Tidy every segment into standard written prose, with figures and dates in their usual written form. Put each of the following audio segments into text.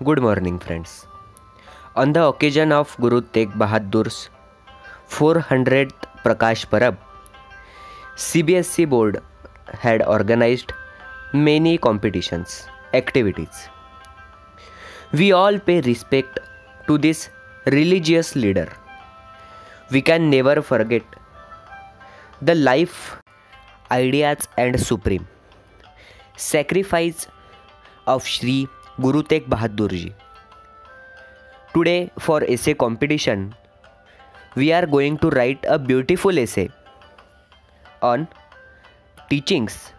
Good morning, friends. On the occasion of Guru Tegh Bahadur's 400th Prakash Parab, CBSE board had organized many competitions, activities. We all pay respect to this religious leader. We can never forget the life, ideas and supreme sacrifice of Shri Guru Tegh Bahadur Ji. Today, for essay competition, we are going to write a beautiful essay on teachings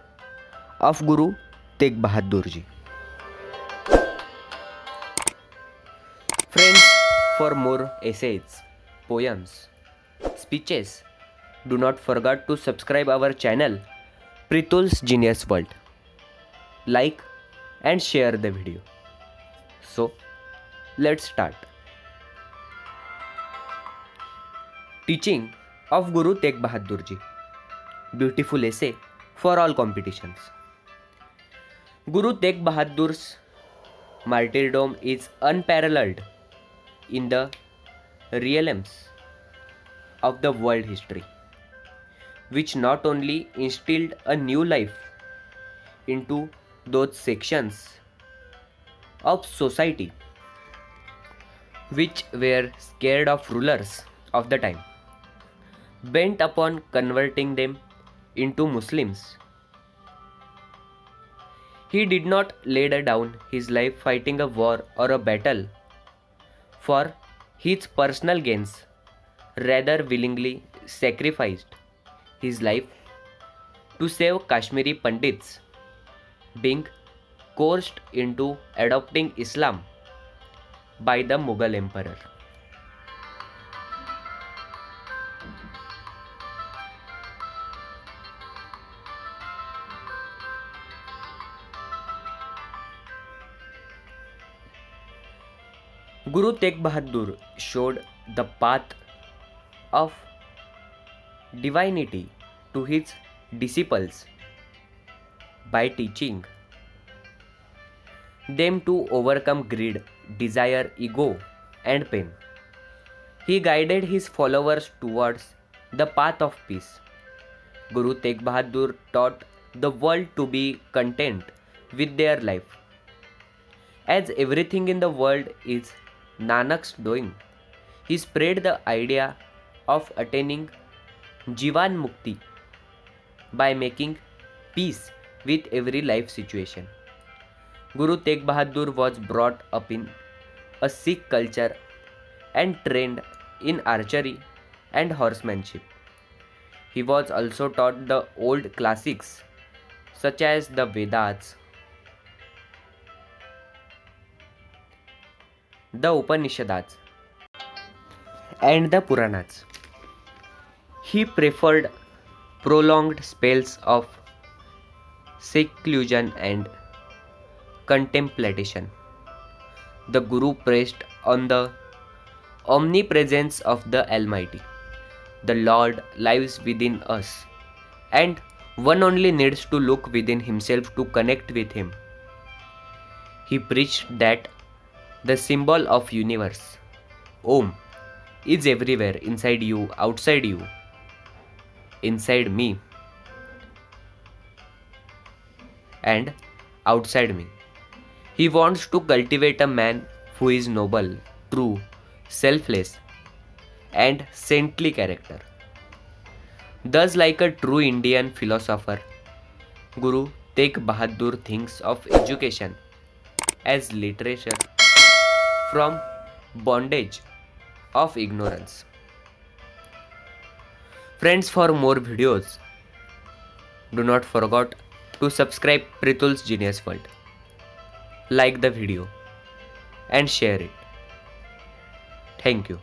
of Guru Tegh Bahadur Ji. Friends, for more essays, poems, speeches, do not forget to subscribe our channel Pritul's Genius World. Like and share the video. So, let's start. Teaching of Guru Tegh Bahadur Ji. Beautiful essay for all competitions. Guru Tegh Bahadur's martyrdom is unparalleled in the realms of the world history, which not only instilled a new life into those sections of society which were scared of rulers of the time, bent upon converting them into Muslims. He did not lay down his life fighting a war or a battle for his personal gains, rather willingly sacrificed his life to save Kashmiri Pandits being coerced into adopting Islam by the Mughal Emperor. Guru Tegh Bahadur showed the path of divinity to his disciples by teaching them to overcome greed, desire, ego, and pain. He guided his followers towards the path of peace. Guru Tegh Bahadur taught the world to be content with their life, as everything in the world is Nanak's doing. He spread the idea of attaining Jivan Mukti by making peace with every life situation. Guru Tegh Bahadur was brought up in a Sikh culture and trained in archery and horsemanship. He was also taught the old classics such as the Vedas, the Upanishads, and the Puranas. He preferred prolonged spells of seclusion and contemplation. The Guru pressed on the omnipresence of the Almighty. The Lord lives within us, and one only needs to look within himself to connect with him. He preached that the symbol of universe, Om, is everywhere, inside you, outside you, inside me, and outside me. He wants to cultivate a man who is noble, true, selfless, and saintly character. Thus, like a true Indian philosopher, Guru Tegh Bahadur thinks of education as literature from bondage of ignorance. Friends, for more videos, do not forget to subscribe Pritul's Genius World. Like the video and share it. Thank you.